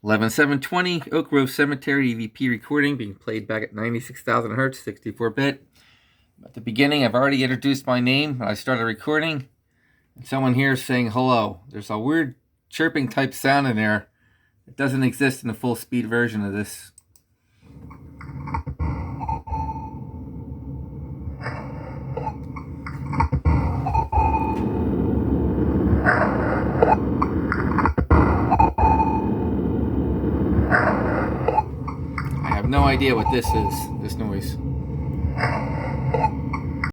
11720 Oak Grove Cemetery EVP recording being played back at 96,000 hertz, 64-bit. At the beginning, I've already introduced my name when I started recording. And someone here is saying hello. There's a weird chirping type sound in there. It doesn't exist in the full speed version of this. I have no idea what this is, this noise.